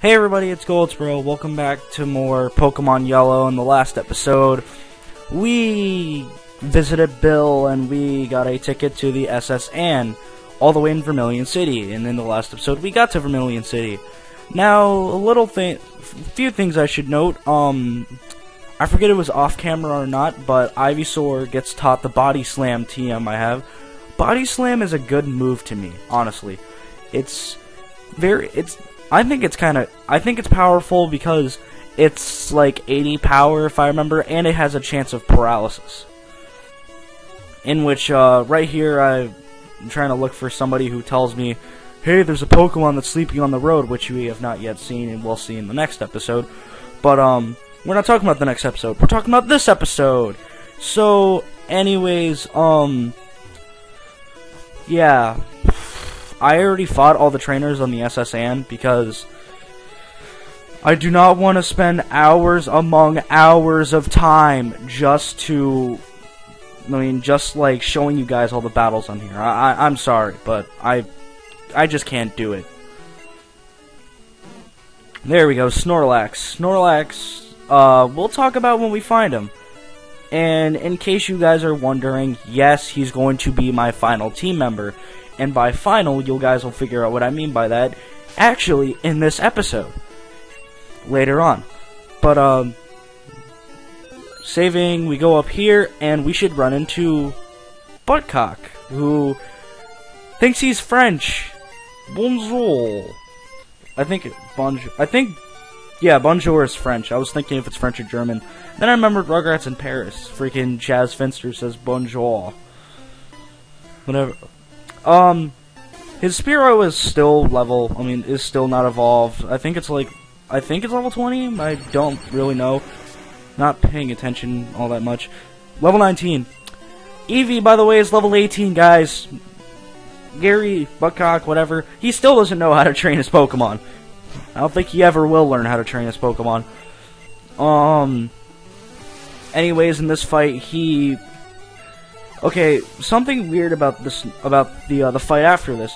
Hey everybody, it's Goldsbro. Welcome back to more Pokemon Yellow. In the last episode, we visited Bill and we got a ticket to the S.S Anne, all the way in Vermilion City. And in the last episode, we got to Vermilion City. Now, few things I should note. I forget it was off camera or not, but Ivysaur gets taught the Body Slam TM I have. Body Slam is a good move to me, honestly. I think it's powerful because it's like 80 power if I remember, and it has a chance of paralysis. In which, right here, I'm trying to look for somebody who tells me, hey, there's a Pokemon that's sleeping on the road, which we have not yet seen and we'll see in the next episode. But, we're not talking about the next episode. We're talking about this episode. So, anyways, yeah. I already fought all the trainers on the S.S Anne because I do not want to spend hours among hours of time just like showing you guys all the battles on here. I'm sorry, but I just can't do it. There we go, Snorlax. Snorlax, we'll talk about when we find him. And in case you guys are wondering, yes, he's going to be my final team member. And by final, you guys will figure out what I mean by that, actually, in this episode. Later on. But, saving, we go up here, and we should run into Buttcock, who thinks he's French. Bonjour. Yeah, bonjour is French. I was thinking if it's French or German. Then I remembered Rugrats in Paris. Freaking Jazz Finster says bonjour. Whatever. His Spearow is still is still not evolved. I think it's level 20? I don't really know. Not paying attention all that much. Level 19. Eevee, by the way, is level 18, guys. Gary, Buttcock, whatever, he still doesn't know how to train his Pokemon. I don't think he ever will learn how to train his Pokemon. Anyways, in this fight, okay, something weird about the fight after this.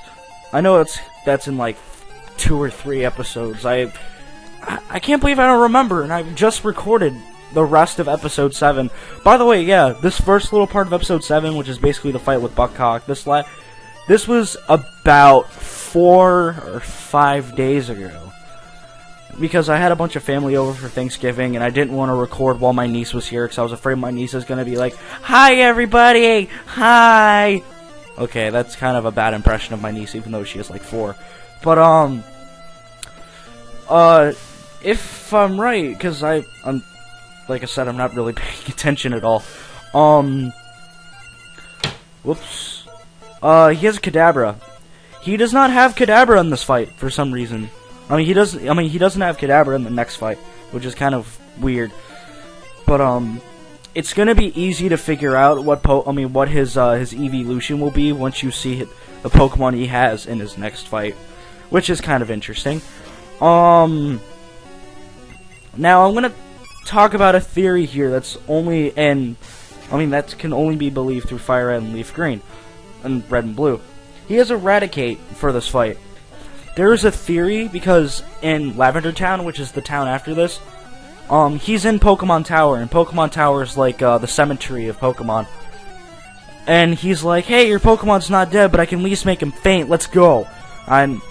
I know that's in like 2 or 3 episodes. I can't believe I don't remember, and I just recorded the rest of episode 7. By the way, yeah, this first little part of episode 7, which is basically the fight with Buttcock, this was about 4 or 5 days ago. Because I had a bunch of family over for Thanksgiving, and I didn't want to record while my niece was here, because I was afraid my niece was going to be like, hi, everybody! Hi! Okay, that's kind of a bad impression of my niece, even though she is like 4. But, if I'm right, because I'm, like I said, I'm not really paying attention at all. Whoops. He has a Kadabra. He does not have Kadabra in this fight, for some reason. He doesn't have Kadabra in the next fight, which is kind of weird. But it's gonna be easy to figure out what his evolution will be once you see the Pokemon he has in his next fight, which is kind of interesting. Now I'm gonna talk about a theory here that can only be believed through Fire Red and Leaf Green, and Red and Blue. He has Eradicate for this fight. There is a theory because in Lavender Town, which is the town after this, he's in Pokemon Tower, and Pokemon Tower is like the cemetery of Pokemon. And he's like, hey, your Pokemon's not dead, but I can at least make him faint, let's go. And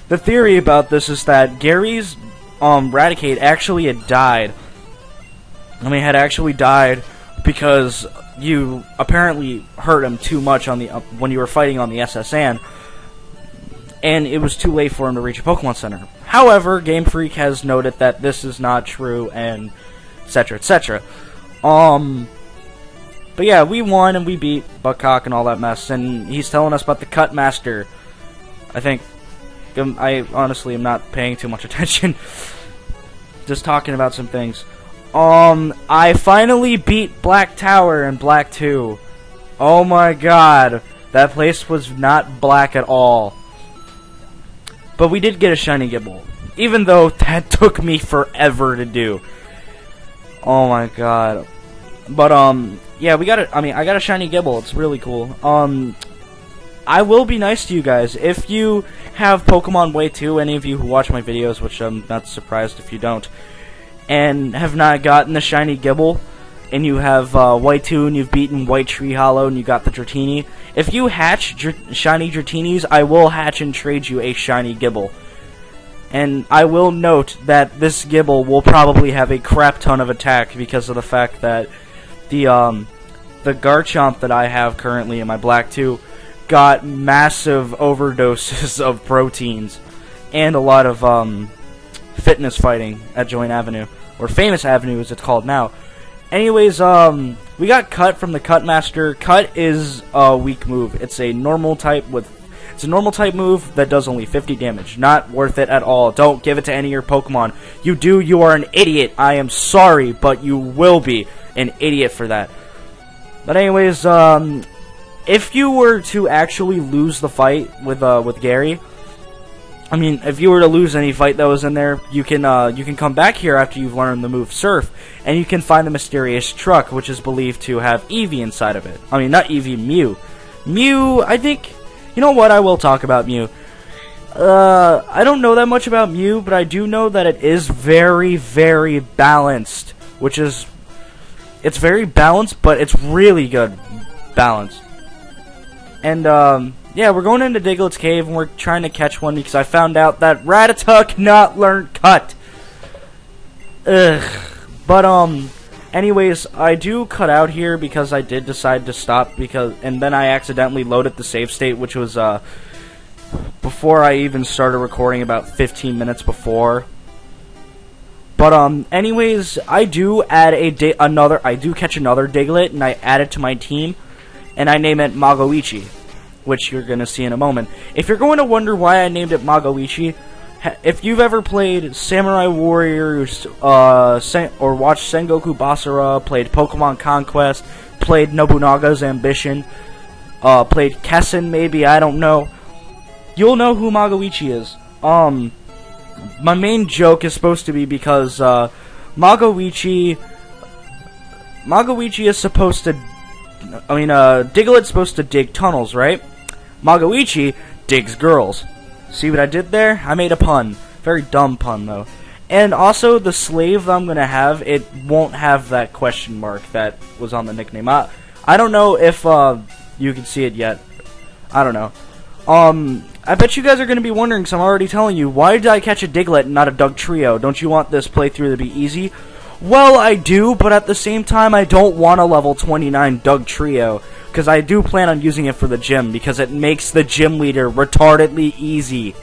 the theory about this is that Gary's Eradicate actually had died. Had actually died because you apparently hurt him too much on when you were fighting on the S.S Anne. And it was too late for him to reach a Pokemon Center. However, Game Freak has noted that this is not true, and etc., etc. But yeah, we won, and we beat Buttcock and all that mess, and he's telling us about the Cut Master. I honestly am not paying too much attention. Just talking about some things. I finally beat Black Tower in Black 2. Oh my god, that place was not black at all. But we did get a shiny Gibble, even though that took me forever to do. Oh my god. But yeah, we got it. I got a shiny Gibble. It's really cool. I will be nice to you guys. If you have Pokemon Way 2, any of you who watch my videos, which I'm not surprised if you don't, and have not gotten the shiny Gibble, and you have White 2 and you've beaten White Tree Hollow and you got the Dratini, if you hatch shiny Dratinis, I will hatch and trade you a shiny Gibble. And I will note that this Gibble will probably have a crap ton of attack because of the fact that the Garchomp that I have currently in my Black 2 got massive overdoses of proteins and a lot of fitness fighting at Joint Avenue, or Famous Avenue as it's called now. Anyways, we got Cut from the Cut Master. Cut is a weak move. It's a normal type move that does only 50 damage. Not worth it at all. Don't give it to any of your Pokemon. You do, you are an idiot. I am sorry, but you will be an idiot for that. But anyways, if you were to actually lose the fight with Gary, I mean, if you were to lose any fight that was in there, you can come back here after you've learned the move Surf, and you can find the mysterious truck, which is believed to have Eevee inside of it. I mean, not Eevee, Mew. Mew, I think, you know what, I will talk about Mew. I don't know that much about Mew, but I do know that it is very, very balanced, which is, it's very balanced, but it's really good balanced. And, yeah, we're going into Diglett's Cave, and we're trying to catch one because I found out that Rattata cannot learn Cut. Ugh. But, anyways, I do cut out here because I did decide to stop and then I accidentally loaded the save state, which was, before I even started recording, about 15 minutes before. But, anyways, I do add I do catch another Diglett, and I add it to my team, and I name it Magoichi, which you're going to see in a moment. If you're going to wonder why I named it Magoichi, if you've ever played Samurai Warriors, or watched Sengoku Basara, played Pokemon Conquest, played Nobunaga's Ambition, played Kessen maybe, I don't know, you'll know who Magoichi is. My main joke is supposed to be because, Magoichi is supposed to, Diglett's supposed to dig tunnels, right? Magoichi digs girls. See what I did there? I made a pun. Very dumb pun, though. And also, the slave that I'm going to have, it won't have that question mark that was on the nickname. I don't know if you can see it yet. I don't know. I bet you guys are going to be wondering, because I'm already telling you, why did I catch a Diglett and not a Dugtrio? Don't you want this playthrough to be easy? Well, I do, but at the same time, I don't want a level 29 Dugtrio, because I do plan on using it for the gym, because it makes the gym leader retardedly easy,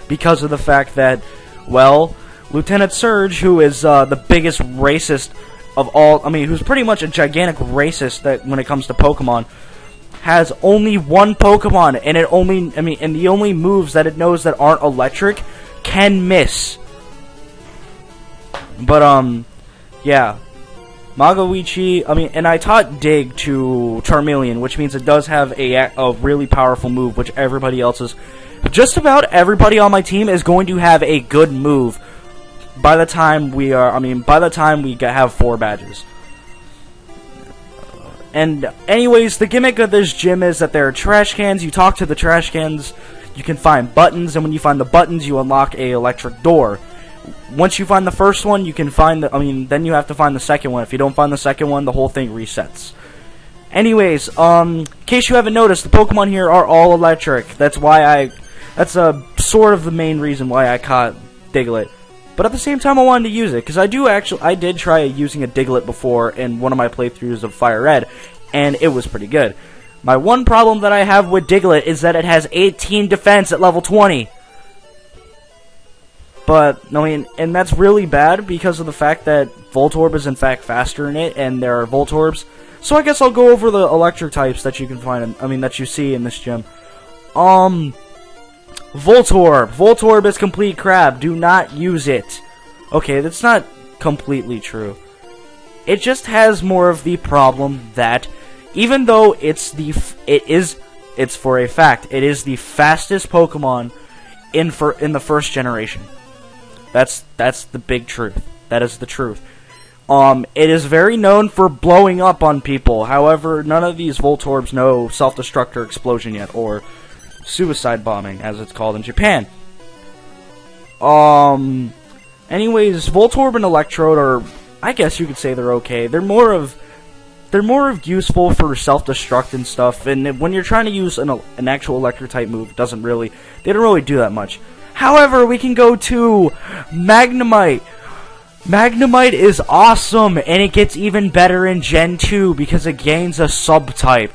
because of the fact that, well, Lt.Surge, who is the biggest racist of all, who's pretty much a gigantic racist that when it comes to Pokemon, has only one Pokemon, and and the only moves that it knows that aren't electric can miss. But, yeah. Magoichi, and I taught Dig to Charmeleon, which means it does have a really powerful move, which just about everybody on my team is going to have a good move by the time we have 4 badges. And anyways, the gimmick of this gym is that there are trash cans. You talk to the trash cans, you can find buttons, and when you find the buttons, you unlock a electric door. Once you find the first one, you can find then you have to find the second one. If you don't find the second one, the whole thing resets. Anyways, in case you haven't noticed, the Pokemon here are all electric. That's sort of the main reason why I caught Diglett. But at the same time, I wanted to use it, because I did try using a Diglett before in one of my playthroughs of Fire Red, and it was pretty good. My one problem that I have with Diglett is that it has 18 defense at level 20. But, and that's really bad because of the fact that Voltorb is in fact faster in it, and there are Voltorbs. So I guess I'll go over the electric types that you can find, that you see in this gym. Voltorb. Voltorb is complete crap. Do not use it. Okay, that's not completely true. It just has more of the problem that, even though it's for a fact, it is the fastest Pokemon in the first generation. That's the big truth. That is the truth. It is very known for blowing up on people. However, none of these Voltorbs know Self-Destruct or Explosion yet, or suicide bombing, as it's called in Japan. Anyways, Voltorb and Electrode are, I guess you could say they're okay. They're more of useful for self-destruct and stuff, and when you're trying to use an actual Electro-type move, they don't really do that much. However, we can go to Magnemite. Magnemite is awesome, and it gets even better in Gen 2 because it gains a sub-type.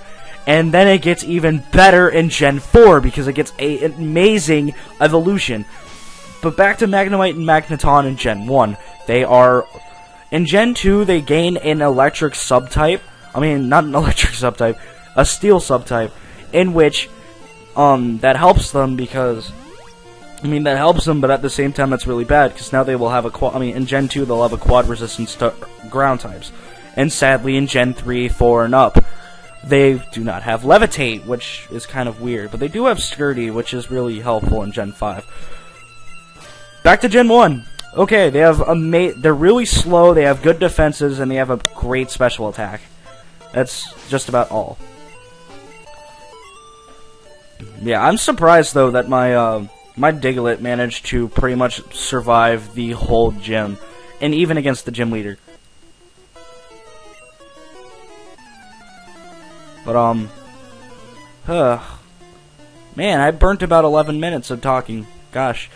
And then it gets even better in Gen 4 because it gets an amazing evolution. But back to Magnemite and Magneton in Gen 1. In Gen 2, they gain an electric subtype. I mean, not an electric subtype, a steel subtype, in which, that helps them because, that helps them, but at the same time, that's really bad, because now they will have in Gen 2, they'll have a quad resistance to ground types. And sadly, in Gen 3, 4, and up, they do not have Levitate, which is kind of weird, but they do have Sturdy, which is really helpful in Gen 5. Back to Gen 1. Okay, they have they're really slow, they have good defenses, and they have a great special attack. That's just about all. Yeah, I'm surprised though that my Diglett managed to pretty much survive the whole gym, and even against the gym leader. But man, I burnt about 11 minutes of talking. Gosh.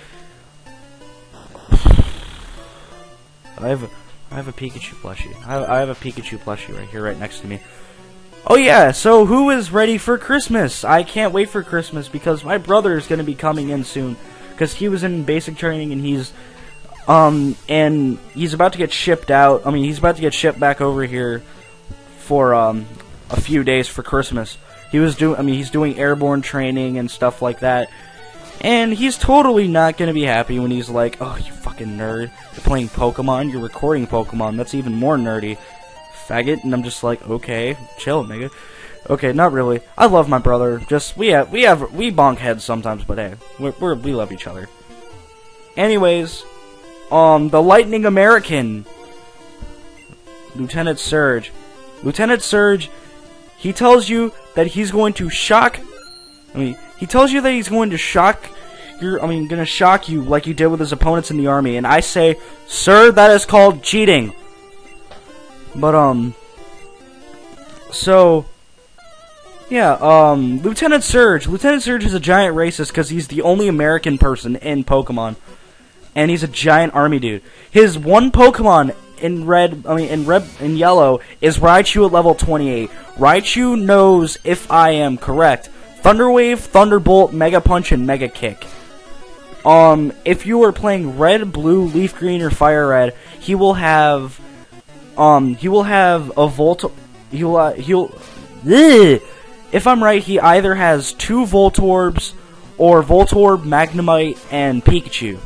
I have a Pikachu plushie. I have a Pikachu plushie right here, right next to me. Oh yeah, so who is ready for Christmas? I can't wait for Christmas because my brother is going to be coming in soon. Because he was in basic training and he's about to get shipped out. He's about to get shipped back over here for a few days for Christmas. He's doing airborne training and stuff like that. And he's totally not going to be happy when he's like, oh, you fucking nerd. You're playing Pokemon, you're recording Pokemon, that's even more nerdy. Faggot. And I'm just like, okay, chill, nigga. Okay, not really. I love my brother. Just, we bonk heads sometimes, but hey, we love each other. Anyways, the Lightning American, Lt.Surge. Lt.Surge, he tells you that he's going to shock, he tells you that he's going to shock gonna shock you like you did with his opponents in the army, and I say, sir, that is called cheating. But, so, yeah, Lt.Surge. Lt.Surge is a giant racist because he's the only American person in Pokemon, and he's a giant army dude. His one Pokemon in in yellow is Raichu at level 28. Raichu knows, if I am correct, Thunder Wave, Thunderbolt, Mega Punch, and Mega Kick. If you are playing Red, Blue, Leaf Green, or Fire Red, he will have a Volt. If I'm right, he either has 2 Voltorbs or Voltorb, Magnemite, and Pikachu.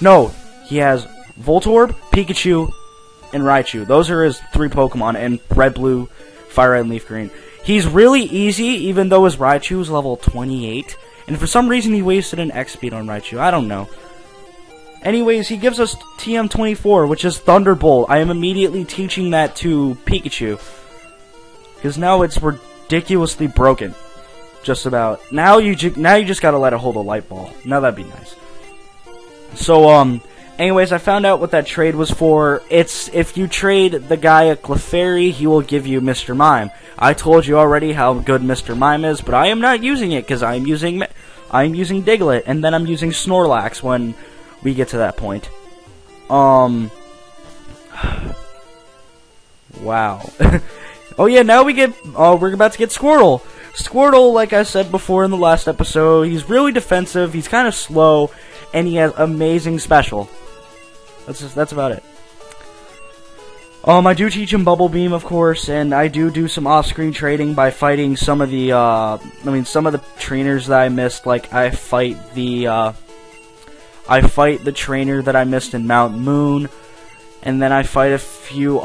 No, he has Voltorb, Pikachu, and Raichu. Those are his 3 Pokemon in Red, Blue, Fire Red, and Leaf Green. He's really easy, even though his Raichu is level 28. And for some reason, he wasted an X-Speed on Raichu. I don't know. Anyways, he gives us TM24, which is Thunderbolt. I am immediately teaching that to Pikachu. Because now it's ridiculously broken. Just about. Now you just gotta let it hold a light ball. Now that'd be nice. So, anyways, I found out what that trade was for. It's, if you trade the guy a Clefairy, he will give you Mr. Mime. I told you already how good Mr. Mime is, but I am not using it, because I'm using Diglett, and then I'm using Snorlax when we get to that point. Wow. Oh yeah, now we're about to get Squirtle. Squirtle, like I said before in the last episode, he's really defensive, he's kind of slow, and he has amazing special. That's about it. I do teach him Bubble Beam, of course, and I do some off-screen trading by fighting some of the, some of the trainers that I missed. Like, I fight the trainer that I missed in Mount Moon, and then I fight a few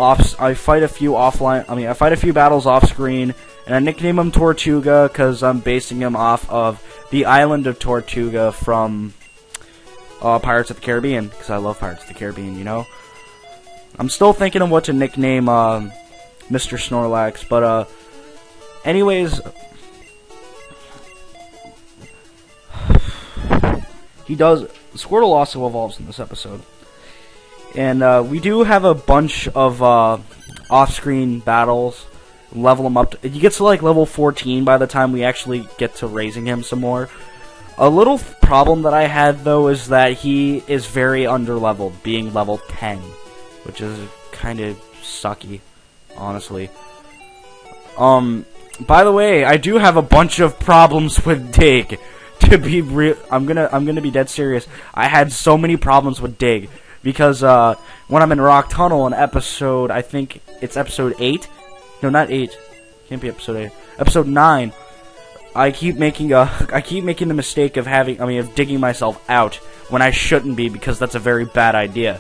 battles off-screen, and I nickname him Tortuga, because I'm basing him off of the island of Tortuga from, Pirates of the Caribbean, because I love Pirates of the Caribbean, you know? I'm still thinking of what to nickname Mr. Snorlax, but anyways, Squirtle also evolves in this episode. And we do have a bunch of off-screen battles. Level him up. He gets to like level 14 by the time we actually get to raising him some more. A little problem that I had though is that he is very underleveled, being level 10, which is kind of sucky, honestly. By the way, I do have a bunch of problems with Dig. To be real, I'm gonna be dead serious. I had so many problems with Dig because when I'm in Rock Tunnel in episode, I think it's episode 8. No, not 8. Can't be episode 8. Episode 9. I keep making the mistake of of digging myself out when I shouldn't be, because that's a very bad idea.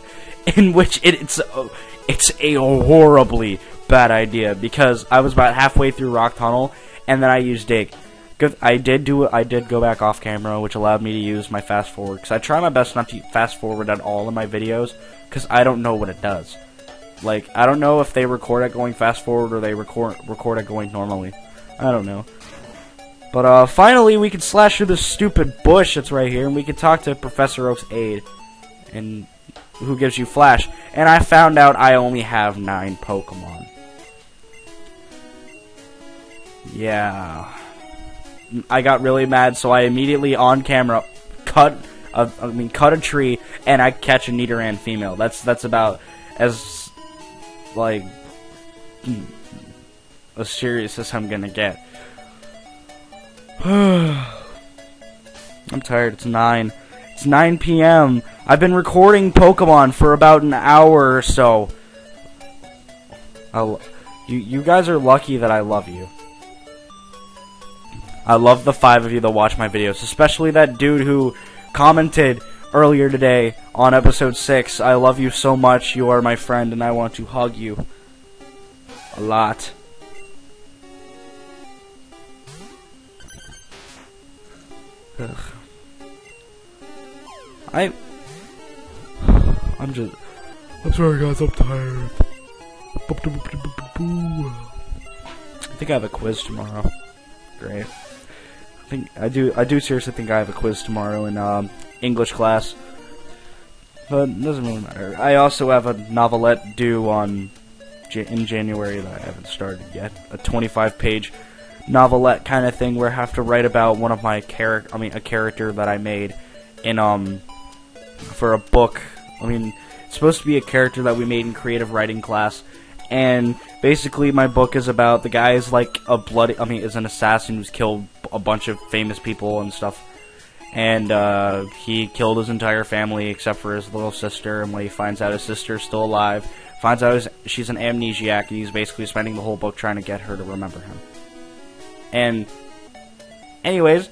In which it's a horribly bad idea, because I was about halfway through Rock Tunnel and then I used Dig. I did go back off camera, which allowed me to use my fast forward, because I try my best not to fast forward at all in my videos, because I don't know what it does. Like, I don't know if they record it going fast forward or they record it going normally. I don't know. But finally we can slash through this stupid bush that's right here, and we can talk to Professor Oak's aide, and who gives you Flash. And I found out I only have 9 Pokemon. Yeah. I got really mad, so I immediately on camera cut a tree, and I catch a Nidoran female. That's about as like as serious as I'm gonna get. I'm tired. It's 9. It's 9 p.m. I've been recording Pokemon for about an hour or so. You guys are lucky that I love you. I love the 5 of you that watch my videos, especially that dude who commented earlier today on episode 6. I love you so much. You are my friend, and I want to hug you a lot. Ugh. I'm sorry guys, I'm tired. I think I have a quiz tomorrow. Great. I do seriously think I have a quiz tomorrow in English class. But it doesn't really matter. I also have a novelette due in January that I haven't started yet. A 25-page novelette kind of thing where I have to write about one of my a character that I made in for a book. It's supposed to be a character that we made in creative writing class, and basically my book is about the guy is like is an assassin who's killed a bunch of famous people and stuff, and he killed his entire family except for his little sister, and when he finds out his sister's still alive, finds out she's an amnesiac, and he's basically spending the whole book trying to get her to remember him. And anyways,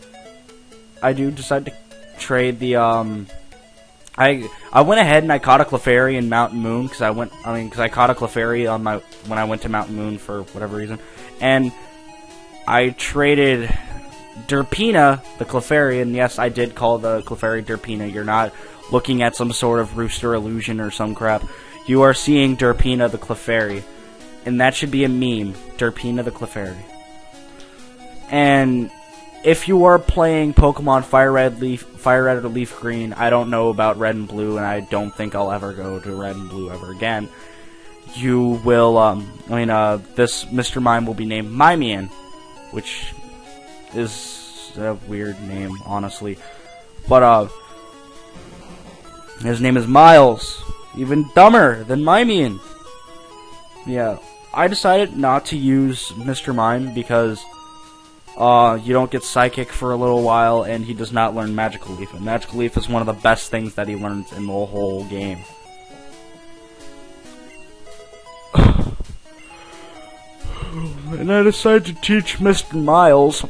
I do decide to trade the I went ahead and I caught a Clefairy in Mountain Moon because I caught a Clefairy when I went to Mountain Moon for whatever reason, and I traded Derpina, the Clefairy, and yes, I did call the Clefairy Derpina. You're not looking at some sort of rooster illusion or some crap. You are seeing Derpina the Clefairy, and that should be a meme. Derpina the Clefairy. And if you are playing Pokemon Fire Red or Leaf Green, I don't know about Red and Blue, and I don't think I'll ever go to Red and Blue ever again. You will, this Mr. Mime will be named Mimian, which is a weird name, honestly. But, his name is Miles. Even dumber than Mimian. Yeah, I decided not to use Mr. Mime because you don't get Psychic for a little while, and he does not learn Magical Leaf. And Magical Leaf is one of the best things that he learns in the whole game. And I decided to teach Mr. Miles,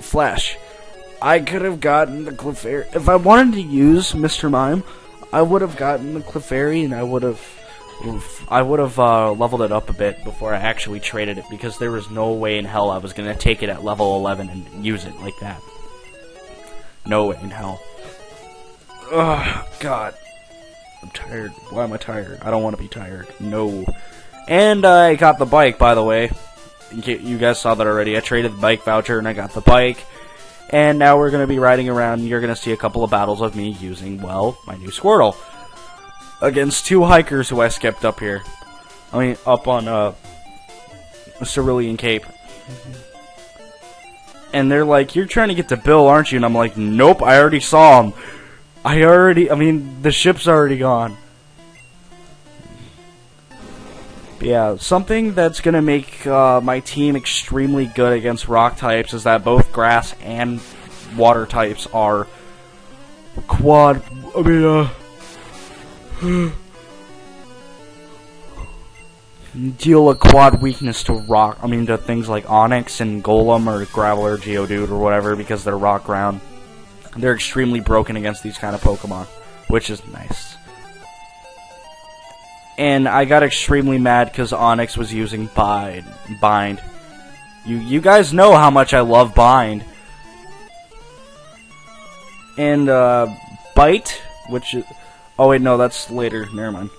Flash. I could have gotten the Clefairy. If I wanted to use Mr. Mime, I would have gotten the Clefairy, and I would have leveled it up a bit before I actually traded it, because there was no way in hell I was going to take it at level 11 and use it like that. No way in hell. Ugh, God. I'm tired. Why am I tired? I don't want to be tired. No. And I got the bike, by the way. You guys saw that already. I traded the bike voucher and I got the bike. And now we're going to be riding around, and you're going to see a couple of battles of me using, well, my new Squirtle. Against 2 hikers who I skipped up here. I mean, up on, Cerulean Cape. And they're like, you're trying to get to Bill, aren't you? And I'm like, nope, I already saw him. The ship's already gone. But yeah, something that's gonna make my team extremely good against rock types is that both grass and water types are deal a quad weakness to rock. To things like Onyx and Golem or Graveler, Geodude or whatever, because they're rock ground. They're extremely broken against these kind of Pokemon, which is nice. And I got extremely mad because Onyx was using Bind. You guys know how much I love Bind. And Bite, which is... Oh wait, no, that's later. Never mind.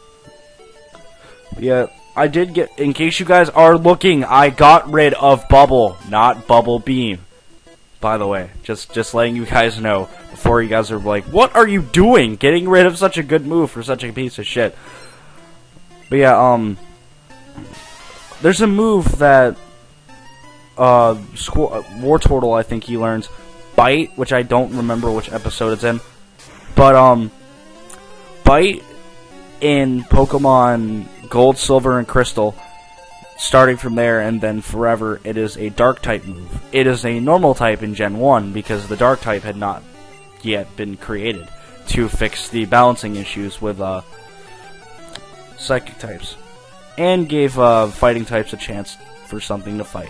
Yeah, I did get... In case you guys are looking, I got rid of Bubble, not Bubble Beam. By the way, just letting you guys know before you guys are like, what are you doing? Getting rid of such a good move for such a piece of shit. But yeah, there's a move that Wartortle, I think he learns, Bite, which I don't remember which episode it's in. But Bite in Pokemon Gold, Silver, and Crystal, starting from there and then forever, it is a Dark type move. It is a normal type in Gen 1 because the Dark type had not yet been created to fix the balancing issues with Psychic types, and gave fighting types a chance for something to fight.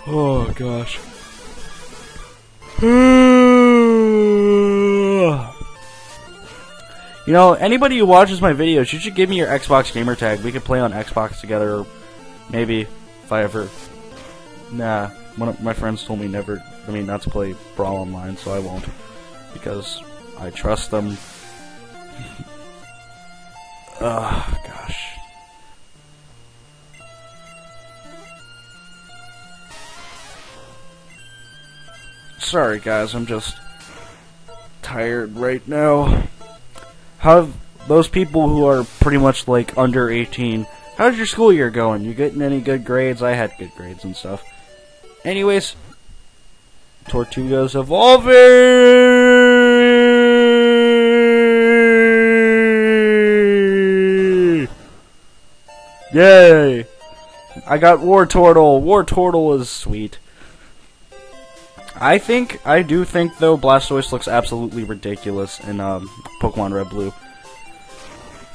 Oh gosh. You know, anybody who watches my videos, you should give me your Xbox gamer tag. We could play on Xbox together, or maybe if I ever... Nah, one of my friends told me not to play Brawl Online, so I won't, because I trust them. Ugh, gosh. Sorry guys, I'm just tired right now. How those people who are pretty much like under 18, how's your school year going? You getting any good grades? I had good grades and stuff. Anyways, Tortuga's evolving! Yay! I got Wartortle. Wartortle is sweet. I do think though, Blastoise looks absolutely ridiculous in Pokemon Red Blue.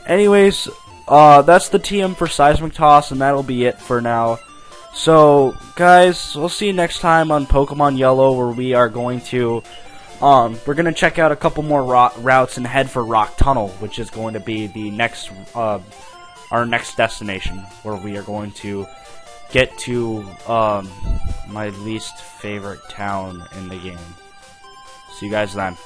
Anyways, that's the TM for Seismic Toss, and that'll be it for now. So, guys, we'll see you next time on Pokemon Yellow, where we are going to, we're gonna check out a couple more routes and head for Rock Tunnel, which is going to be the next, our next destination, where we are going to get to, my least favorite town in the game. See you guys then.